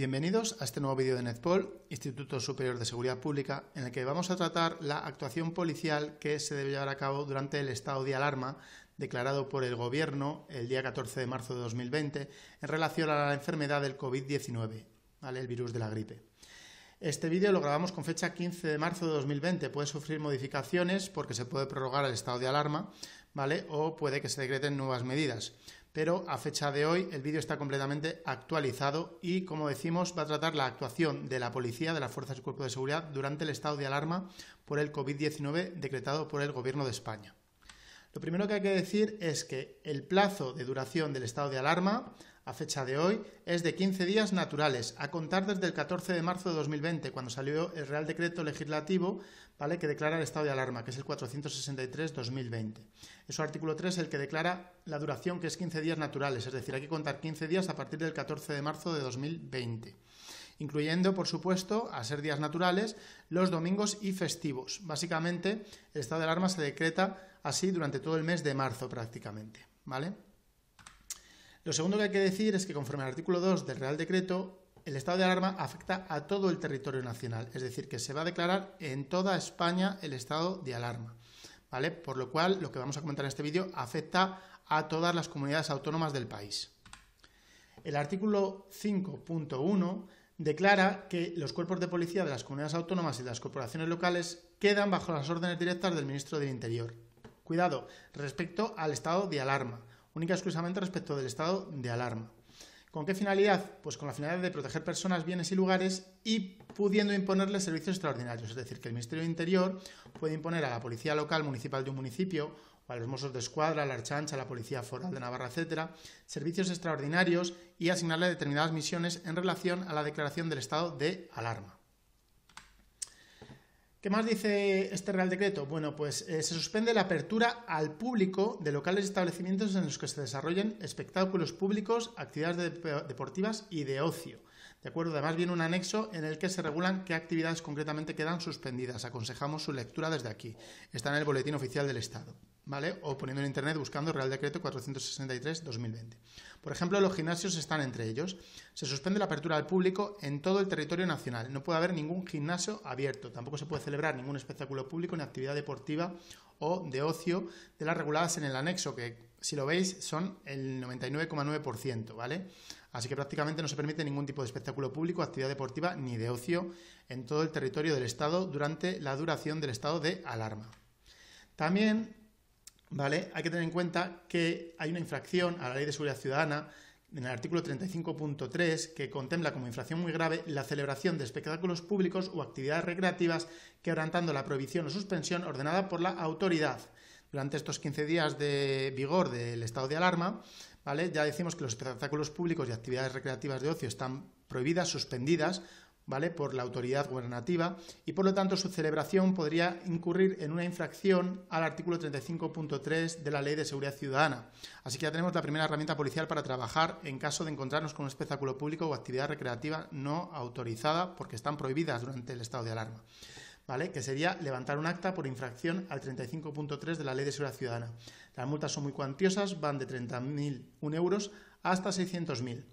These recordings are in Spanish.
Bienvenidos a este nuevo vídeo de Netpol, Instituto Superior de Seguridad Pública, en el que vamos a tratar la actuación policial que se debe llevar a cabo durante el estado de alarma declarado por el Gobierno el día 14 de marzo de 2020 en relación a la enfermedad del COVID-19, ¿vale? El virus de la gripe. Este vídeo lo grabamos con fecha 15 de marzo de 2020. Puede sufrir modificaciones porque se puede prorrogar el estado de alarma, ¿vale? O puede que se decreten nuevas medidas. Pero a fecha de hoy el vídeo está completamente actualizado y, como decimos, va a tratar la actuación de la policía, de las fuerzas y cuerpos de seguridad durante el estado de alarma por el COVID-19 decretado por el Gobierno de España. Lo primero que hay que decir es que el plazo de duración del estado de alarma a fecha de hoy es de 15 días naturales, a contar desde el 14 de marzo de 2020, cuando salió el Real Decreto Legislativo, ¿vale?, que declara el estado de alarma, que es el 463/2020. Es su artículo 3 el que declara la duración, que es 15 días naturales, es decir, hay que contar 15 días a partir del 14 de marzo de 2020. Incluyendo, por supuesto, a ser días naturales, los domingos y festivos. Básicamente, el estado de alarma se decreta así durante todo el mes de marzo prácticamente, ¿vale? Lo segundo que hay que decir es que, conforme al artículo 2 del Real Decreto, el estado de alarma afecta a todo el territorio nacional, es decir, que se va a declarar en toda España el estado de alarma, ¿vale? Por lo cual, lo que vamos a comentar en este vídeo afecta a todas las comunidades autónomas del país. El artículo 5.1 declara que los cuerpos de policía de las comunidades autónomas y de las corporaciones locales quedan bajo las órdenes directas del Ministro del Interior. Cuidado, respecto al estado de alarma, única y exclusivamente respecto del estado de alarma. ¿Con qué finalidad? Pues con la finalidad de proteger personas, bienes y lugares y pudiendo imponerles servicios extraordinarios. Es decir, que el Ministerio del Interior puede imponer a la Policía Local Municipal de un municipio o a los Mossos de Escuadra, a la Ertzaintza, a la Policía Foral de Navarra, etcétera, servicios extraordinarios y asignarle determinadas misiones en relación a la declaración del estado de alarma. ¿Qué más dice este Real Decreto? Bueno, pues se suspende la apertura al público de locales y establecimientos en los que se desarrollen espectáculos públicos, actividades deportivas y de ocio. ¿De acuerdo? Además viene un anexo en el que se regulan qué actividades concretamente quedan suspendidas. Aconsejamos su lectura desde aquí. Está en el Boletín Oficial del Estado, ¿vale? O poniendo en internet buscando Real Decreto 463/2020. Por ejemplo, los gimnasios están entre ellos. Se suspende la apertura al público en todo el territorio nacional. No puede haber ningún gimnasio abierto. Tampoco se puede celebrar ningún espectáculo público ni actividad deportiva o de ocio de las reguladas en el anexo, que si lo veis son el 99,9%, ¿vale? Así que prácticamente no se permite ningún tipo de espectáculo público, actividad deportiva ni de ocio en todo el territorio del Estado durante la duración del estado de alarma. También, ¿vale?, hay que tener en cuenta que hay una infracción a la Ley de Seguridad Ciudadana en el artículo 35.3 que contempla como infracción muy grave la celebración de espectáculos públicos o actividades recreativas quebrantando la prohibición o suspensión ordenada por la autoridad. Durante estos 15 días de vigor del estado de alarma, ¿vale?, ya decimos que los espectáculos públicos y actividades recreativas de ocio están prohibidas, suspendidas, ¿vale?, por la autoridad gubernativa y, por lo tanto, su celebración podría incurrir en una infracción al artículo 35.3 de la Ley de Seguridad Ciudadana. Así que ya tenemos la primera herramienta policial para trabajar en caso de encontrarnos con un espectáculo público o actividad recreativa no autorizada porque están prohibidas durante el estado de alarma, ¿vale?, que sería levantar un acta por infracción al 35.3 de la Ley de Seguridad Ciudadana. Las multas son muy cuantiosas, van de 30.001 euros hasta 600.000.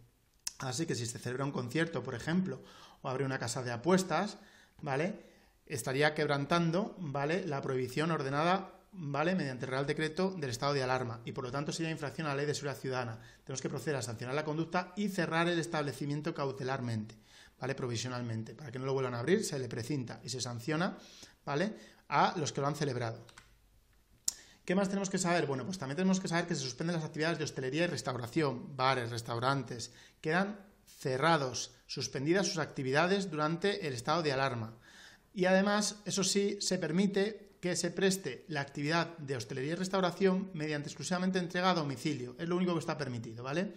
Así que si se celebra un concierto, por ejemplo, o abre una casa de apuestas, ¿vale?, estaría quebrantando, ¿vale?, la prohibición ordenada, ¿vale?, mediante el Real Decreto del estado de alarma y, por lo tanto, sería infracción a la Ley de Seguridad Ciudadana. Tenemos que proceder a sancionar la conducta y cerrar el establecimiento cautelarmente, ¿vale?, provisionalmente. Para que no lo vuelvan a abrir, se le precinta y se sanciona, ¿vale?, a los que lo han celebrado. ¿Qué más tenemos que saber? Bueno, pues también tenemos que saber que se suspenden las actividades de hostelería y restauración, bares, restaurantes, quedan cerrados, suspendidas sus actividades durante el estado de alarma. Y además, eso sí, se permite que se preste la actividad de hostelería y restauración mediante exclusivamente entrega a domicilio. Es lo único que está permitido, ¿vale?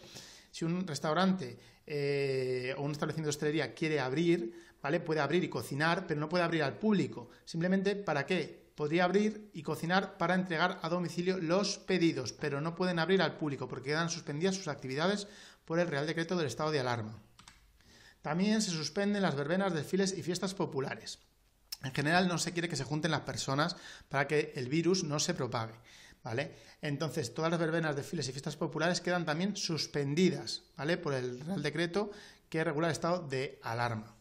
Si un restaurante o un establecimiento de hostelería quiere abrir, ¿vale?, puede abrir y cocinar, pero no puede abrir al público. Simplemente, ¿para qué? Podría abrir y cocinar para entregar a domicilio los pedidos, pero no pueden abrir al público porque quedan suspendidas sus actividades por el Real Decreto del estado de alarma. También se suspenden las verbenas, desfiles y fiestas populares. En general no se quiere que se junten las personas para que el virus no se propague, ¿vale? Entonces, todas las verbenas, desfiles y fiestas populares quedan también suspendidas, ¿vale?, por el Real Decreto que regula el estado de alarma.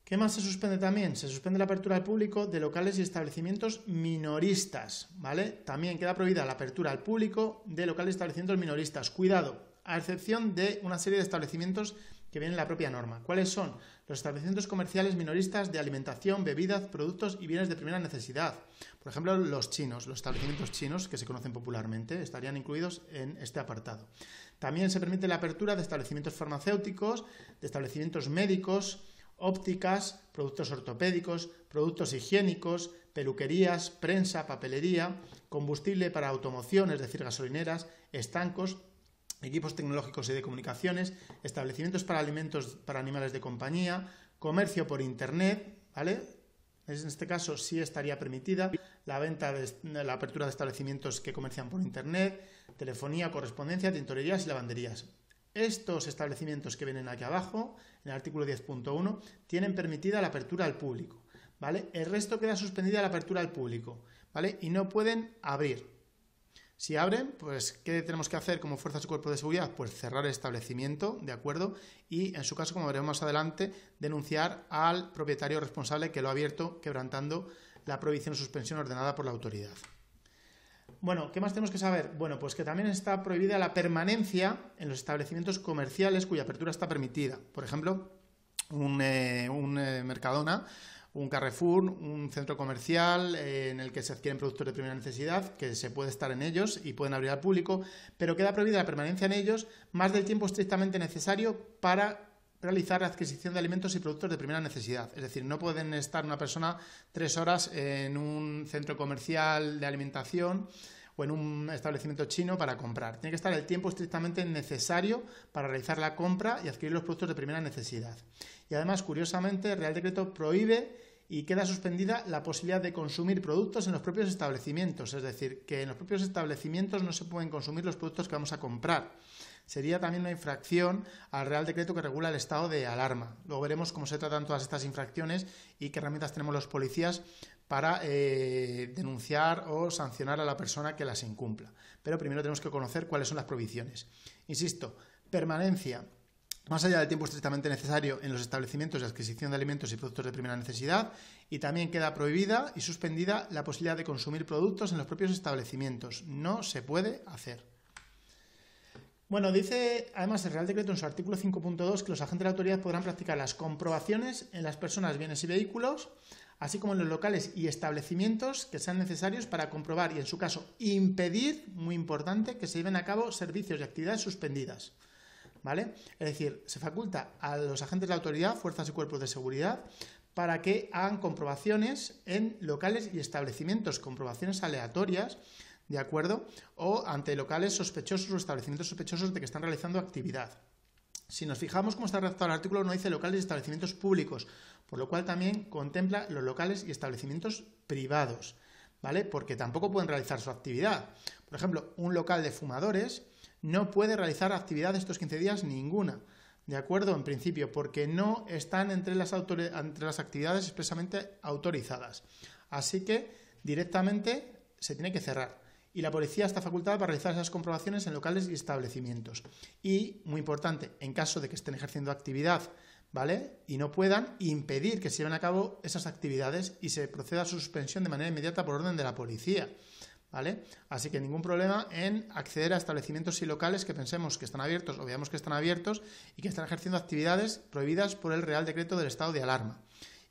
¿Qué más se suspende también? Se suspende la apertura al público de locales y establecimientos minoristas, ¿vale? También queda prohibida la apertura al público de locales y establecimientos minoristas. Cuidado, a excepción de una serie de establecimientos que vienen en la propia norma. ¿Cuáles son? Los establecimientos comerciales minoristas de alimentación, bebidas, productos y bienes de primera necesidad. Por ejemplo, los chinos, los establecimientos chinos que se conocen popularmente, estarían incluidos en este apartado. También se permite la apertura de establecimientos farmacéuticos, de establecimientos médicos, ópticas, productos ortopédicos, productos higiénicos, peluquerías, prensa, papelería, combustible para automoción, es decir, gasolineras, estancos, equipos tecnológicos y de comunicaciones, establecimientos para alimentos para animales de compañía, comercio por internet, ¿vale? En este caso sí estaría permitida la apertura de establecimientos que comercian por internet, telefonía, correspondencia, tintorerías y lavanderías. Estos establecimientos que vienen aquí abajo, en el artículo 10.1, tienen permitida la apertura al público, ¿vale? El resto queda suspendida la apertura al público, ¿vale? Y no pueden abrir. Si abren, pues, ¿qué tenemos que hacer como fuerzas y cuerpos de seguridad? Pues cerrar el establecimiento, ¿de acuerdo? Y, en su caso, como veremos más adelante, denunciar al propietario responsable que lo ha abierto, quebrantando la prohibición o suspensión ordenada por la autoridad. Bueno, ¿qué más tenemos que saber? Bueno, pues que también está prohibida la permanencia en los establecimientos comerciales cuya apertura está permitida. Por ejemplo, un Mercadona, un Carrefour, un centro comercial en el que se adquieren productos de primera necesidad, que se puede estar en ellos y pueden abrir al público, pero queda prohibida la permanencia en ellos más del tiempo estrictamente necesario para realizar la adquisición de alimentos y productos de primera necesidad. Es decir, no pueden estar una persona 3 horas en un centro comercial de alimentación o en un establecimiento chino para comprar. Tiene que estar el tiempo estrictamente necesario para realizar la compra y adquirir los productos de primera necesidad. Y además, curiosamente, el Real Decreto prohíbe y queda suspendida la posibilidad de consumir productos en los propios establecimientos. Es decir, que en los propios establecimientos no se pueden consumir los productos que vamos a comprar. Sería también una infracción al Real Decreto que regula el estado de alarma. Luego veremos cómo se tratan todas estas infracciones y qué herramientas tenemos los policías para denunciar o sancionar a la persona que las incumpla. Pero primero tenemos que conocer cuáles son las prohibiciones. Insisto, permanencia más allá del tiempo estrictamente necesario en los establecimientos de adquisición de alimentos y productos de primera necesidad, y también queda prohibida y suspendida la posibilidad de consumir productos en los propios establecimientos. No se puede hacer. Bueno, dice además el Real Decreto en su artículo 5.2 que los agentes de la autoridad podrán practicar las comprobaciones en las personas, bienes y vehículos, así como en los locales y establecimientos que sean necesarios para comprobar y, en su caso, impedir, muy importante, que se lleven a cabo servicios y actividades suspendidas, ¿vale? Es decir, se faculta a los agentes de la autoridad, fuerzas y cuerpos de seguridad, para que hagan comprobaciones en locales y establecimientos, comprobaciones aleatorias, ¿de acuerdo? O ante locales sospechosos o establecimientos sospechosos de que están realizando actividad. Si nos fijamos cómo está redactado el artículo, no dice locales y establecimientos públicos, por lo cual también contempla los locales y establecimientos privados, ¿vale? Porque tampoco pueden realizar su actividad. Por ejemplo, un local de fumadores no puede realizar actividad estos 15 días ninguna, ¿de acuerdo? En principio, porque no están entre las actividades expresamente autorizadas. Así que directamente se tiene que cerrar. Y la policía está facultada para realizar esas comprobaciones en locales y establecimientos. Y, muy importante, en caso de que estén ejerciendo actividad, ¿vale?, y no puedan, impedir que se lleven a cabo esas actividades y se proceda a su suspensión de manera inmediata por orden de la policía, ¿vale? Así que ningún problema en acceder a establecimientos y locales que pensemos que están abiertos o veamos que están abiertos y que están ejerciendo actividades prohibidas por el Real Decreto del estado de alarma.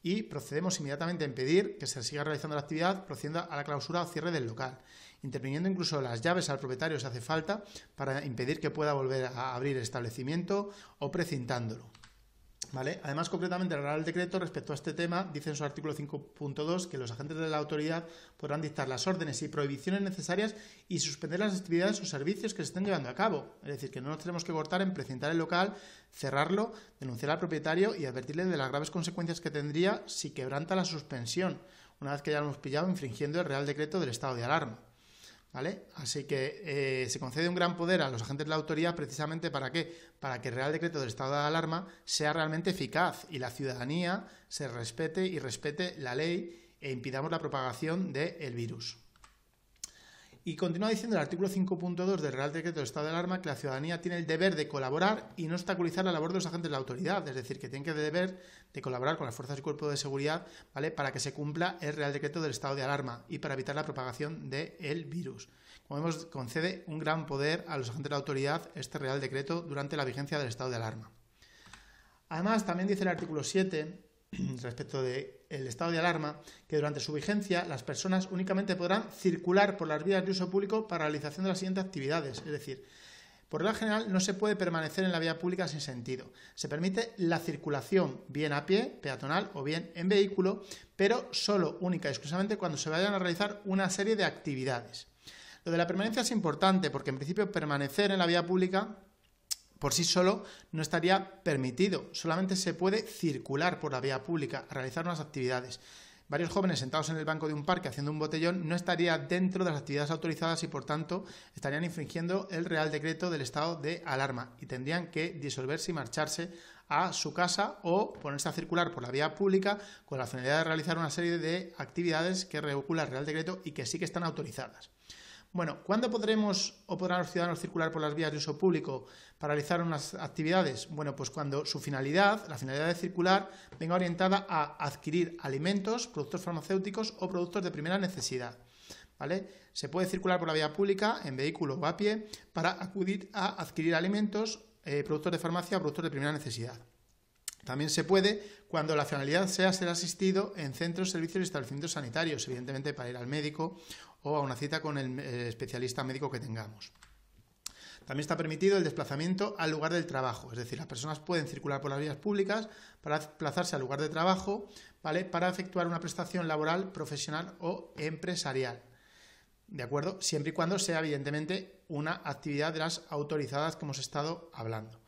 Y procedemos inmediatamente a impedir que se siga realizando la actividad, procediendo a la clausura o cierre del local, interviniendo incluso las llaves al propietario si hace falta para impedir que pueda volver a abrir el establecimiento o precintándolo, ¿vale? Además, concretamente, el Real Decreto respecto a este tema dice en su artículo 5.2 que los agentes de la autoridad podrán dictar las órdenes y prohibiciones necesarias y suspender las actividades o servicios que se estén llevando a cabo. Es decir, que no nos tenemos que cortar en precintar el local, cerrarlo, denunciar al propietario y advertirle de las graves consecuencias que tendría si quebranta la suspensión, una vez que ya lo hemos pillado infringiendo el Real Decreto del estado de alarma, ¿vale? Así que se concede un gran poder a los agentes de la autoridad precisamente ¿para qué? Para que el Real Decreto del estado de alarma sea realmente eficaz y la ciudadanía se respete y respete la ley e impidamos la propagación del virus. Y continúa diciendo el artículo 5.2 del Real Decreto de Estado de Alarma que la ciudadanía tiene el deber de colaborar y no obstaculizar la labor de los agentes de la autoridad, es decir, que tienen el deber de colaborar con las fuerzas y cuerpos de seguridad, ¿vale?, para que se cumpla el Real Decreto del Estado de Alarma y para evitar la propagación del virus. Como vemos, concede un gran poder a los agentes de la autoridad este Real Decreto durante la vigencia del estado de alarma. Además, también dice el artículo 7, respecto del estado de alarma, que durante su vigencia las personas únicamente podrán circular por las vías de uso público para la realización de las siguientes actividades. Es decir, por regla general no se puede permanecer en la vía pública sin sentido. Se permite la circulación bien a pie, peatonal o bien en vehículo, pero solo, única y exclusivamente cuando se vayan a realizar una serie de actividades. Lo de la permanencia es importante porque en principio permanecer en la vía pública por sí solo no estaría permitido, solamente se puede circular por la vía pública, a realizar unas actividades. Varios jóvenes sentados en el banco de un parque haciendo un botellón no estaría dentro de las actividades autorizadas y por tanto estarían infringiendo el Real Decreto del estado de alarma y tendrían que disolverse y marcharse a su casa o ponerse a circular por la vía pública con la finalidad de realizar una serie de actividades que regula el Real Decreto y que sí que están autorizadas. Bueno, ¿cuándo podrán los ciudadanos circular por las vías de uso público para realizar unas actividades? Bueno, pues cuando su finalidad, la finalidad de circular, venga orientada a adquirir alimentos, productos farmacéuticos o productos de primera necesidad, ¿vale? Se puede circular por la vía pública, en vehículo o a pie, para acudir a adquirir alimentos, productos de farmacia o productos de primera necesidad. También se puede cuando la finalidad sea ser asistido en centros, servicios y establecimientos sanitarios, evidentemente para ir al médico o a una cita con el especialista médico que tengamos. También está permitido el desplazamiento al lugar del trabajo, es decir, las personas pueden circular por las vías públicas para desplazarse al lugar de trabajo, ¿vale?, para efectuar una prestación laboral, profesional o empresarial. ¿De acuerdo? Siempre y cuando sea, evidentemente, una actividad de las autorizadas que hemos estado hablando.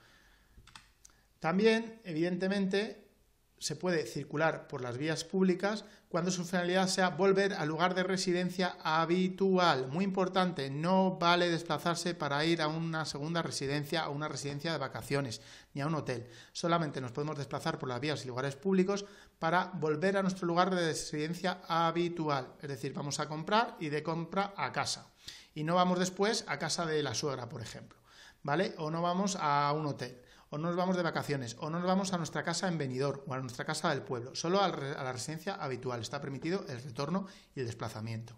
También, evidentemente, se puede circular por las vías públicas cuando su finalidad sea volver al lugar de residencia habitual. Muy importante, no vale desplazarse para ir a una segunda residencia, a una residencia de vacaciones, ni a un hotel. Solamente nos podemos desplazar por las vías y lugares públicos para volver a nuestro lugar de residencia habitual. Es decir, vamos a comprar y de compra a casa. Y no vamos después a casa de la suegra, por ejemplo, ¿vale? O no vamos a un hotel. O no nos vamos de vacaciones, o no nos vamos a nuestra casa en Benidorm o a nuestra casa del pueblo. Solo a la residencia habitual está permitido el retorno y el desplazamiento.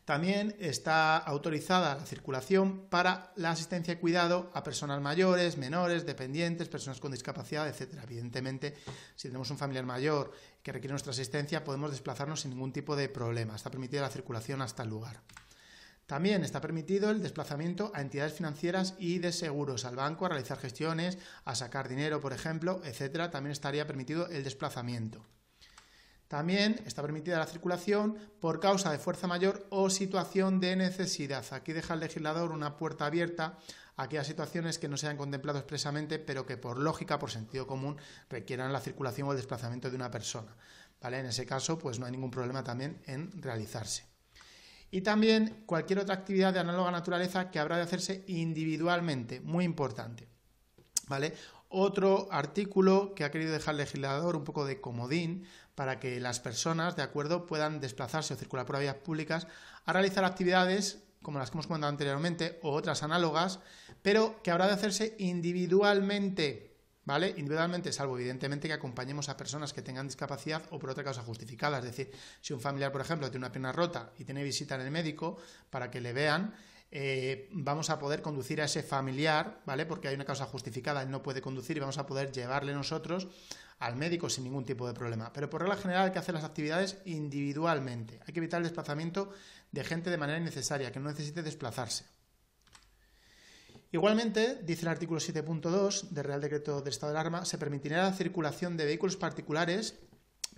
También está autorizada la circulación para la asistencia y cuidado a personas mayores, menores, dependientes, personas con discapacidad, etc. Evidentemente, si tenemos un familiar mayor que requiere nuestra asistencia, podemos desplazarnos sin ningún tipo de problema. Está permitida la circulación hasta el lugar. También está permitido el desplazamiento a entidades financieras y de seguros, al banco, a realizar gestiones, a sacar dinero, por ejemplo, etcétera. También estaría permitido el desplazamiento. También está permitida la circulación por causa de fuerza mayor o situación de necesidad. Aquí deja el legislador una puerta abierta a aquellas situaciones que no se hayan contemplado expresamente, pero que por lógica, por sentido común, requieran la circulación o el desplazamiento de una persona, ¿vale? En ese caso, pues no hay ningún problema también en realizarse. Y también cualquier otra actividad de análoga naturaleza que habrá de hacerse individualmente, muy importante, ¿vale? Otro artículo que ha querido dejar el legislador un poco de comodín para que las personas, de acuerdo, puedan desplazarse o circular por vías públicas a realizar actividades como las que hemos comentado anteriormente o otras análogas, pero que habrá de hacerse individualmente, ¿vale? Individualmente, salvo evidentemente que acompañemos a personas que tengan discapacidad o por otra causa justificada. Es decir, si un familiar, por ejemplo, tiene una pierna rota y tiene visita en el médico para que le vean, vamos a poder conducir a ese familiar, ¿vale? Porque hay una causa justificada, él no puede conducir y vamos a poder llevarle nosotros al médico sin ningún tipo de problema. Pero por regla general hay que hacer las actividades individualmente. Hay que evitar el desplazamiento de gente de manera innecesaria, que no necesite desplazarse. Igualmente, dice el artículo 7.2 del Real Decreto del Estado de Alarma, se permitirá la circulación de vehículos particulares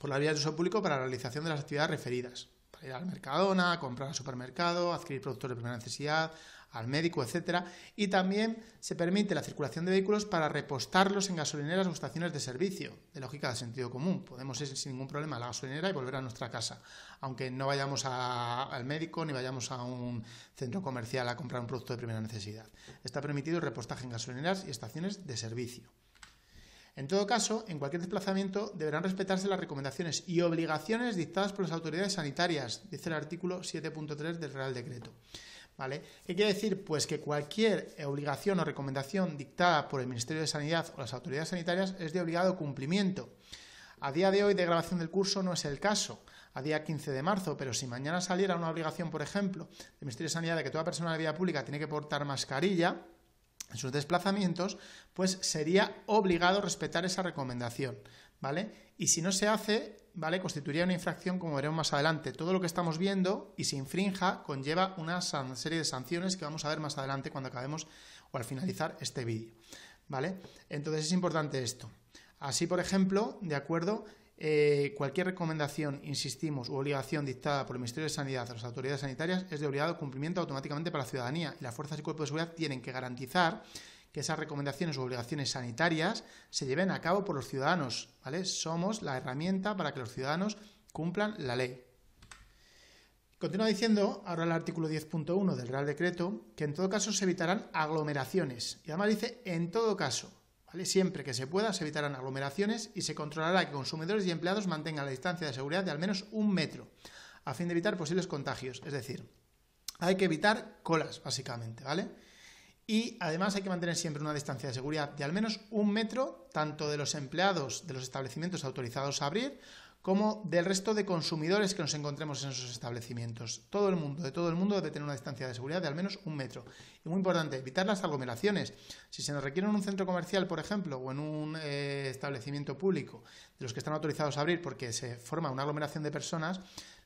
por las vías de uso público para la realización de las actividades referidas. Para ir al Mercadona, a comprar al supermercado, adquirir productos de primera necesidad, al médico, etcétera. Y también se permite la circulación de vehículos para repostarlos en gasolineras o estaciones de servicio, de lógica de sentido común. Podemos ir sin ningún problema a la gasolinera y volver a nuestra casa, aunque no vayamos al médico ni vayamos a un centro comercial a comprar un producto de primera necesidad. Está permitido el repostaje en gasolineras y estaciones de servicio. En todo caso, en cualquier desplazamiento deberán respetarse las recomendaciones y obligaciones dictadas por las autoridades sanitarias, dice el artículo 7.3 del Real Decreto. ¿Vale? ¿Qué quiere decir? Pues que cualquier obligación o recomendación dictada por el Ministerio de Sanidad o las autoridades sanitarias es de obligado cumplimiento. A día de hoy de grabación del curso no es el caso, a día 15 de marzo, pero si mañana saliera una obligación, por ejemplo, del Ministerio de Sanidad de que toda persona de la vía pública tiene que portar mascarilla en sus desplazamientos, pues sería obligado respetar esa recomendación, ¿vale? Y si no se hace, ¿vale?, constituiría una infracción, como veremos más adelante. Todo lo que estamos viendo y se infrinja conlleva una serie de sanciones que vamos a ver más adelante cuando acabemos o al finalizar este vídeo, ¿vale? Entonces es importante esto. Así, por ejemplo, de acuerdo, cualquier recomendación, insistimos, u obligación dictada por el Ministerio de Sanidad o las autoridades sanitarias es de obligado cumplimiento automáticamente para la ciudadanía, y las fuerzas y cuerpos de seguridad tienen que garantizar que esas recomendaciones u obligaciones sanitarias se lleven a cabo por los ciudadanos, ¿vale? Somos la herramienta para que los ciudadanos cumplan la ley. Continúa diciendo ahora el artículo 10.1 del Real Decreto que en todo caso se evitarán aglomeraciones, y además dice en todo caso, ¿vale? Siempre que se pueda se evitarán aglomeraciones y se controlará que consumidores y empleados mantengan la distancia de seguridad de al menos 1 metro a fin de evitar posibles contagios. Es decir, hay que evitar colas, básicamente, ¿vale? Y además hay que mantener siempre una distancia de seguridad de al menos 1 metro, tanto de los empleados de los establecimientos autorizados a abrir como del resto de consumidores que nos encontremos en esos establecimientos. Todo el mundo debe tener una distancia de seguridad de al menos 1 metro. Y muy importante, evitar las aglomeraciones. Si se nos requiere en un centro comercial, por ejemplo, o en un establecimiento público de los que están autorizados a abrir porque se forma una aglomeración de personas,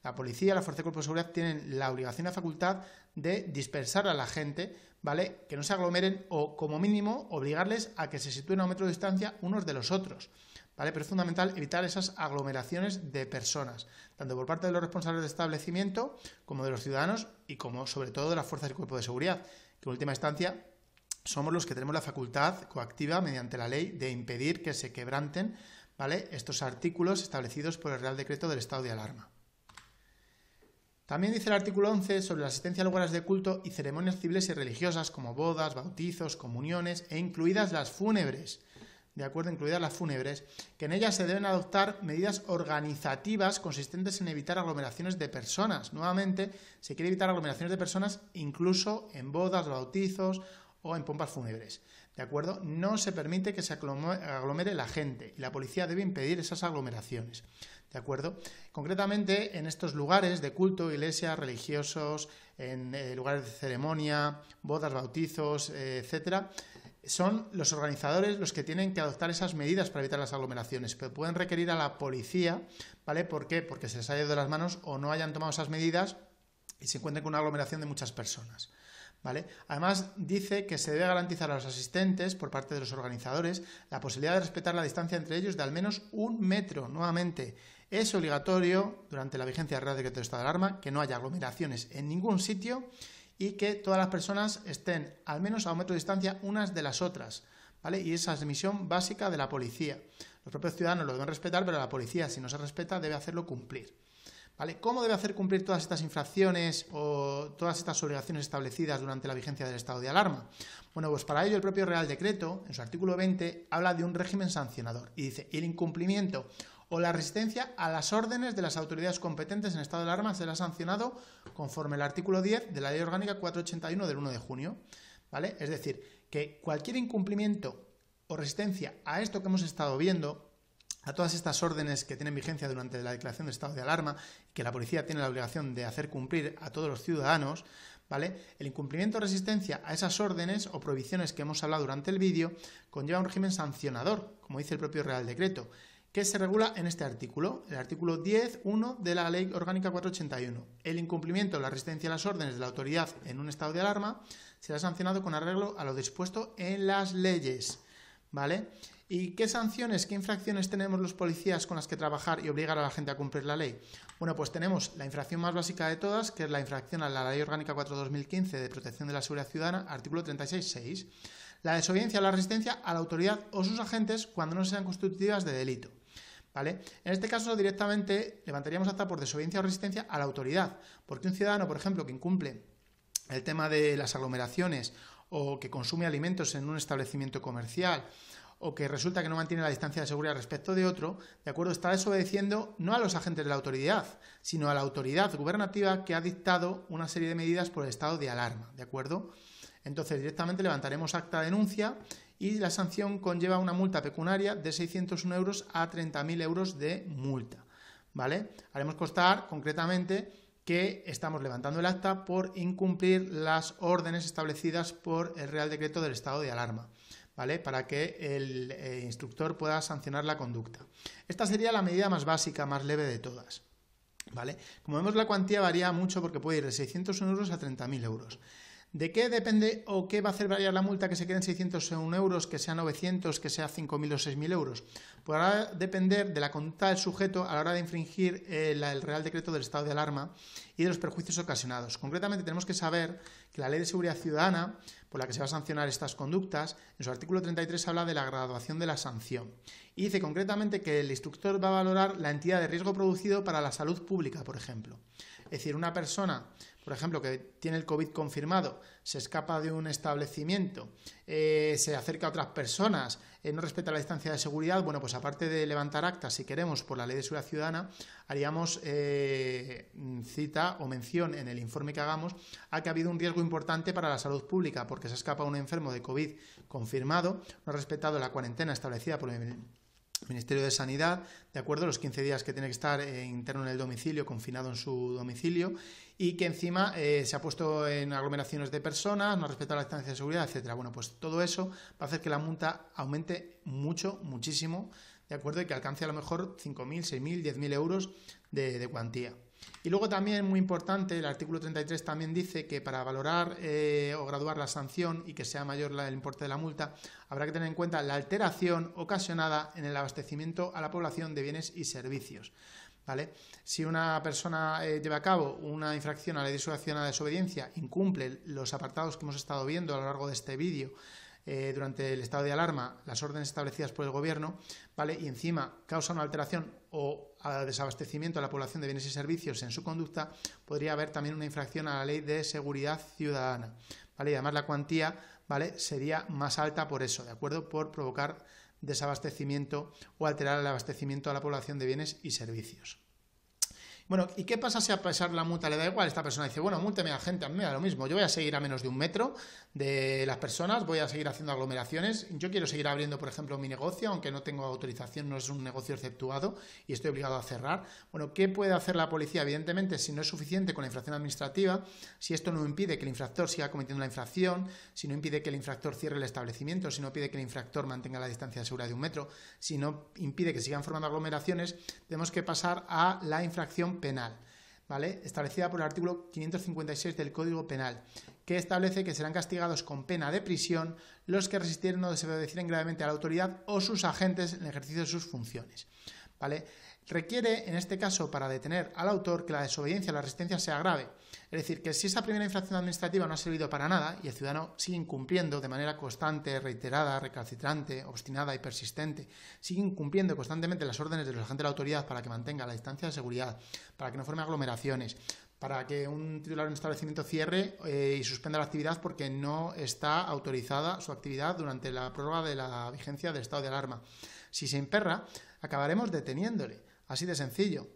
la policía, la fuerza de cuerpo de seguridad tienen la obligación y la facultad de dispersar a la gente, ¿vale?, que no se aglomeren o, como mínimo, obligarles a que se sitúen a 1 metro de distancia unos de los otros. ¿Vale? Pero es fundamental evitar esas aglomeraciones de personas, tanto por parte de los responsables del establecimiento como de los ciudadanos y como sobre todo de las fuerzas y cuerpos de seguridad, que en última instancia somos los que tenemos la facultad coactiva mediante la ley de impedir que se quebranten, ¿vale?, estos artículos establecidos por el Real Decreto del estado de alarma. También dice el artículo 11 sobre la asistencia a lugares de culto y ceremonias civiles y religiosas como bodas, bautizos, comuniones e incluidas las fúnebres. De acuerdo, incluidas las fúnebres, que en ellas se deben adoptar medidas organizativas consistentes en evitar aglomeraciones de personas. Nuevamente, se quiere evitar aglomeraciones de personas incluso en bodas, bautizos o en pompas fúnebres. ¿De acuerdo? No se permite que se aglomere la gente y la policía debe impedir esas aglomeraciones. ¿De acuerdo? Concretamente, en estos lugares de culto, iglesias, religiosos, en lugares de ceremonia, bodas, bautizos, etcétera, son los organizadores los que tienen que adoptar esas medidas para evitar las aglomeraciones, pero pueden requerir a la policía, ¿vale? ¿Por qué? Porque se les haya ido de las manos o no hayan tomado esas medidas y se encuentren con una aglomeración de muchas personas, ¿vale? Además, dice que se debe garantizar a los asistentes, por parte de los organizadores, la posibilidad de respetar la distancia entre ellos de al menos 1 metro. Nuevamente, es obligatorio, durante la vigencia del Real Decreto de estado de alarma, que no haya aglomeraciones en ningún sitio y que todas las personas estén al menos a 1 metro de distancia unas de las otras, ¿vale? Y esa es la misión básica de la policía. Los propios ciudadanos lo deben respetar, pero la policía, si no se respeta, debe hacerlo cumplir, ¿vale? ¿Cómo debe hacer cumplir todas estas infracciones o todas estas obligaciones establecidas durante la vigencia del estado de alarma? Bueno, pues para ello el propio Real Decreto, en su artículo 20, habla de un régimen sancionador y dice: el incumplimiento o la resistencia a las órdenes de las autoridades competentes en estado de alarma será sancionado conforme el artículo 10 de la Ley Orgánica 481 del 1 de junio, ¿vale? Es decir, que cualquier incumplimiento o resistencia a esto que hemos estado viendo, a todas estas órdenes que tienen vigencia durante la declaración de estado de alarma, que la policía tiene la obligación de hacer cumplir a todos los ciudadanos, ¿vale? El incumplimiento o resistencia a esas órdenes o prohibiciones que hemos hablado durante el vídeo conlleva un régimen sancionador, como dice el propio Real Decreto, que se regula en este artículo, el artículo 10.1 de la Ley Orgánica 481. El incumplimiento o la resistencia a las órdenes de la autoridad en un estado de alarma será sancionado con arreglo a lo dispuesto en las leyes, ¿vale? ¿Y qué sanciones, qué infracciones tenemos los policías con las que trabajar y obligar a la gente a cumplir la ley? Bueno, pues tenemos la infracción más básica de todas, que es la infracción a la Ley Orgánica 4/2015 de Protección de la Seguridad Ciudadana, artículo 36.6. La desobediencia o la resistencia a la autoridad o sus agentes cuando no sean constitutivas de delito, ¿vale? En este caso directamente levantaríamos acta por desobediencia o resistencia a la autoridad, porque un ciudadano, por ejemplo, que incumple el tema de las aglomeraciones o que consume alimentos en un establecimiento comercial o que resulta que no mantiene la distancia de seguridad respecto de otro, ¿de acuerdo? Está desobedeciendo no a los agentes de la autoridad, sino a la autoridad gubernativa que ha dictado una serie de medidas por el estado de alarma, ¿de acuerdo? Entonces, directamente levantaremos acta de denuncia y la sanción conlleva una multa pecuniaria de 601 euros a 30.000 euros de multa, ¿vale? Haremos constar concretamente que estamos levantando el acta por incumplir las órdenes establecidas por el Real Decreto del estado de alarma, ¿vale? Para que el instructor pueda sancionar la conducta. Esta sería la medida más básica, más leve de todas, ¿vale? Como vemos, la cuantía varía mucho porque puede ir de 601 euros a 30.000 euros. ¿De qué depende o qué va a hacer variar la multa que se quede en 601 euros, que sea 900, que sea 5.000 o 6.000 euros? Pues va a depender de la conducta del sujeto a la hora de infringir el Real Decreto del estado de alarma y de los perjuicios ocasionados. Concretamente, tenemos que saber que la Ley de Seguridad Ciudadana, por la que se va a sancionar estas conductas, en su artículo 33 habla de la graduación de la sanción. Y dice concretamente que el instructor va a valorar la entidad de riesgo producido para la salud pública, por ejemplo. Es decir, una persona, por ejemplo, que tiene el COVID confirmado, se escapa de un establecimiento, se acerca a otras personas, no respeta la distancia de seguridad, bueno, pues aparte de levantar actas, si queremos, por la Ley de Seguridad Ciudadana, haríamos cita o mención en el informe que hagamos a que ha habido un riesgo importante para la salud pública, porque se escapa un enfermo de COVID confirmado, no ha respetado la cuarentena establecida por el Ministerio de Sanidad, de acuerdo, los 15 días que tiene que estar interno en el domicilio, confinado en su domicilio, y que encima se ha puesto en aglomeraciones de personas, no ha respetado la distancia de seguridad, etcétera. Bueno, pues todo eso va a hacer que la multa aumente muchísimo, de acuerdo, y que alcance a lo mejor 5.000, 6.000, 10.000 euros de cuantía. Y luego también, muy importante, el artículo 33 también dice que para valorar o graduar la sanción y que sea mayor el importe de la multa, habrá que tener en cuenta la alteración ocasionada en el abastecimiento a la población de bienes y servicios, ¿vale? Si una persona lleva a cabo una infracción a la Ley de Seguridad Desobediencia, incumple los apartados que hemos estado viendo a lo largo de este vídeo, durante el estado de alarma, las órdenes establecidas por el gobierno, ¿vale? Y encima causa una alteración o desabastecimiento a la población de bienes y servicios en su conducta, podría haber también una infracción a la Ley de Seguridad Ciudadana, ¿vale? Y además la cuantía, ¿vale?, sería más alta por eso, ¿de acuerdo?, por provocar desabastecimiento o alterar el abastecimiento a la población de bienes y servicios. Bueno, ¿y qué pasa si a pesar de la multa le da igual? Esta persona dice, bueno, múlteme a la gente, a mí me da lo mismo, yo voy a seguir a menos de 1 metro de las personas, voy a seguir haciendo aglomeraciones, yo quiero seguir abriendo, por ejemplo, mi negocio, aunque no tengo autorización, no es un negocio exceptuado y estoy obligado a cerrar. Bueno, ¿qué puede hacer la policía? Evidentemente, si no es suficiente con la infracción administrativa, si esto no impide que el infractor siga cometiendo la infracción, si no impide que el infractor cierre el establecimiento, si no impide que el infractor mantenga la distancia de seguridad de 1 metro, si no impide que sigan formando aglomeraciones, tenemos que pasar a la infracción penal, ¿vale?, establecida por el artículo 556 del Código Penal, que establece que serán castigados con pena de prisión los que resistieren o desobedecieren gravemente a la autoridad o sus agentes en el ejercicio de sus funciones, ¿vale? Requiere, en este caso, para detener al autor, que la desobediencia o la resistencia sea grave. Es decir, que si esa primera infracción administrativa no ha servido para nada y el ciudadano sigue incumpliendo de manera constante, reiterada, recalcitrante, obstinada y persistente, sigue incumpliendo constantemente las órdenes de los agentes de la autoridad para que mantenga la distancia de seguridad, para que no forme aglomeraciones, para que un titular de un establecimiento cierre y suspenda la actividad porque no está autorizada su actividad durante la prórroga de la vigencia del estado de alarma. Si se emperra, acabaremos deteniéndole. Así de sencillo.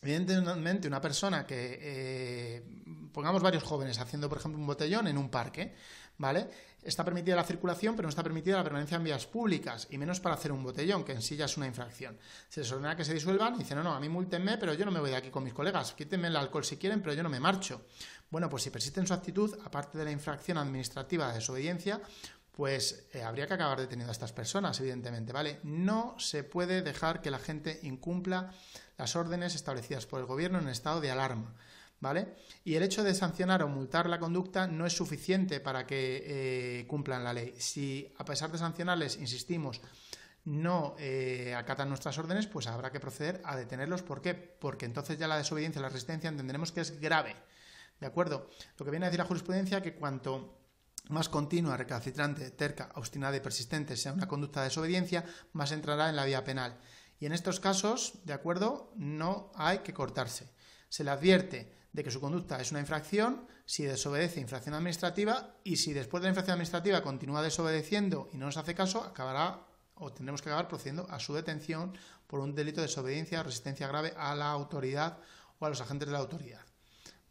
Evidentemente, una persona que, pongamos varios jóvenes haciendo, por ejemplo, un botellón en un parque, ¿vale?, está permitida la circulación, pero no está permitida la permanencia en vías públicas, y menos para hacer un botellón, que en sí ya es una infracción. Se les ordena que se disuelvan y dicen, no, a mí múltenme, pero yo no me voy de aquí con mis colegas, quítenme el alcohol si quieren, pero yo no me marcho. Bueno, pues si persiste en su actitud, aparte de la infracción administrativa de desobediencia, pues habría que acabar deteniendo a estas personas, evidentemente, ¿vale? No se puede dejar que la gente incumpla las órdenes establecidas por el gobierno en estado de alarma, ¿vale? Y el hecho de sancionar o multar la conducta no es suficiente para que cumplan la ley. Si, a pesar de sancionarles, insistimos, no acatan nuestras órdenes, pues habrá que proceder a detenerlos. ¿Por qué? Porque entonces ya la desobediencia y la resistencia entenderemos que es grave, ¿de acuerdo? Lo que viene a decir la jurisprudencia que cuanto más continua, recalcitrante, terca, obstinada y persistente sea una conducta de desobediencia, más entrará en la vía penal. Y en estos casos, ¿de acuerdo?, no hay que cortarse. Se le advierte de que su conducta es una infracción, si desobedece, infracción administrativa, y si después de la infracción administrativa continúa desobedeciendo y no nos hace caso, acabará o tendremos que acabar procediendo a su detención por un delito de desobediencia o resistencia grave a la autoridad o a los agentes de la autoridad.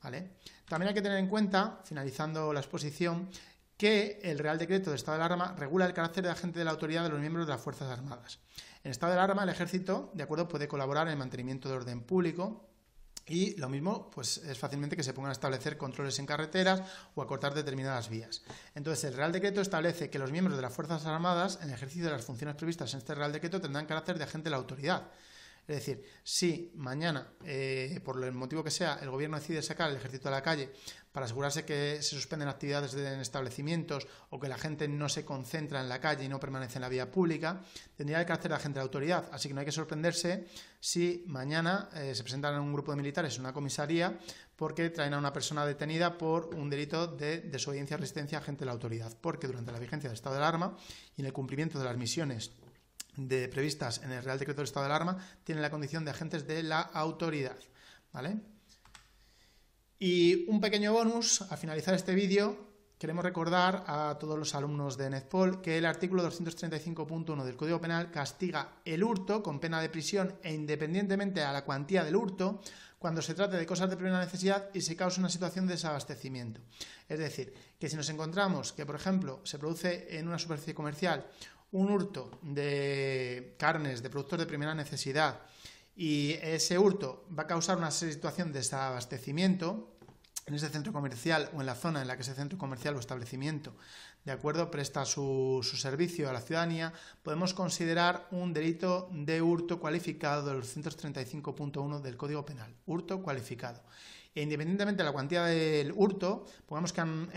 ¿Vale? También hay que tener en cuenta, finalizando la exposición, que el Real Decreto de Estado de Alarma regula el carácter de agente de la autoridad de los miembros de las Fuerzas Armadas. En estado de alarma, el Ejército, de acuerdo, puede colaborar en el mantenimiento de orden público y lo mismo, pues es fácilmente que se pongan a establecer controles en carreteras o a cortar determinadas vías. Entonces, el Real Decreto establece que los miembros de las Fuerzas Armadas, en el ejercicio de las funciones previstas en este Real Decreto, tendrán carácter de agente de la autoridad. Es decir, si mañana, por el motivo que sea, el gobierno decide sacar el ejército a la calle para asegurarse que se suspenden actividades en establecimientos o que la gente no se concentra en la calle y no permanece en la vía pública, tendría el carácter de agente de la autoridad. Así que no hay que sorprenderse si mañana se presentan un grupo de militares en una comisaría porque traen a una persona detenida por un delito de desobediencia y resistencia a agente de la autoridad. Porque durante la vigencia del estado de alarma y en el cumplimiento de las misiones previstas en el Real Decreto del Estado de Alarma, tienen la condición de agentes de la autoridad. ¿Vale? Y un pequeño bonus, al finalizar este vídeo, queremos recordar a todos los alumnos de NETPOL que el artículo 235.1 del Código Penal castiga el hurto con pena de prisión e independientemente a la cuantía del hurto cuando se trate de cosas de primera necesidad y se cause una situación de desabastecimiento. Es decir, que si nos encontramos que, por ejemplo, se produce en una superficie comercial un hurto de carnes, de productos de primera necesidad, y ese hurto va a causar una situación de desabastecimiento en ese centro comercial o en la zona en la que ese centro comercial o establecimiento, de acuerdo, presta su servicio a la ciudadanía, podemos considerar un delito de hurto cualificado del 235.1 del Código Penal, hurto cualificado. E independientemente de la cuantía del hurto, pongamos que han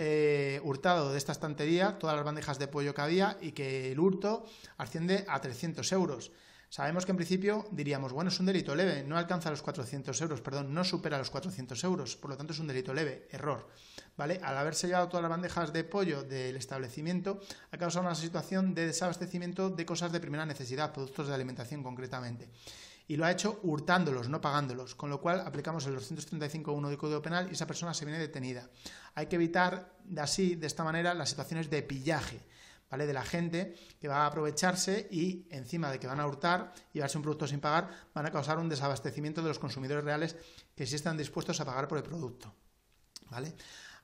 hurtado de esta estantería todas las bandejas de pollo que había y que el hurto asciende a 300 euros. Sabemos que en principio diríamos, bueno, es un delito leve, no alcanza los 400 euros, perdón, no supera los 400 euros, por lo tanto es un delito leve, error. ¿Vale? Al haberse llevado todas las bandejas de pollo del establecimiento, ha causado una situación de desabastecimiento de cosas de primera necesidad, productos de alimentación concretamente. Y lo ha hecho hurtándolos, no pagándolos, con lo cual aplicamos el 235.1 del Código Penal y esa persona se viene detenida. Hay que evitar de esta manera las situaciones de pillaje, ¿vale? De la gente que va a aprovecharse y encima de que van a hurtar y llevarse un producto sin pagar, van a causar un desabastecimiento de los consumidores reales que sí están dispuestos a pagar por el producto, ¿vale?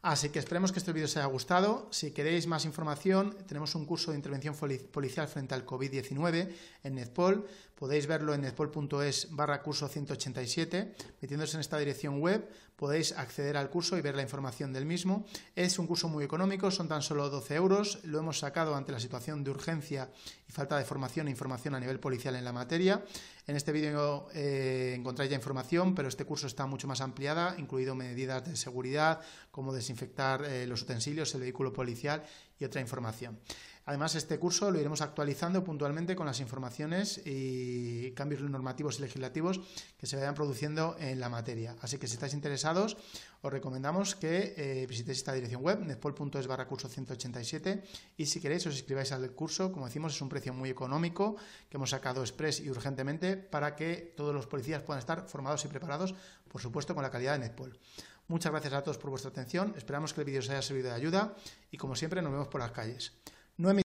Así que esperemos que este vídeo os haya gustado. Si queréis más información, tenemos un curso de intervención policial frente al COVID-19 en NETPOL. Podéis verlo en netpol.es/curso 187. Metiéndose en esta dirección web, podéis acceder al curso y ver la información del mismo. Es un curso muy económico, son tan solo 12 euros. Lo hemos sacado ante la situación de urgencia y falta de formación e información a nivel policial en la materia. En este vídeo encontráis ya información, pero este curso está mucho más ampliada, incluido medidas de seguridad, como desinfectar los utensilios, el vehículo policial y otra información. Además, este curso lo iremos actualizando puntualmente con las informaciones y cambios normativos y legislativos que se vayan produciendo en la materia. Así que si estáis interesados, os recomendamos que visitéis esta dirección web, netpol.es/curso 187, y si queréis os inscribáis al curso. Como decimos, es un precio muy económico que hemos sacado express y urgentemente para que todos los policías puedan estar formados y preparados, por supuesto, con la calidad de NETPOL. Muchas gracias a todos por vuestra atención, esperamos que el vídeo os haya servido de ayuda y como siempre nos vemos por las calles.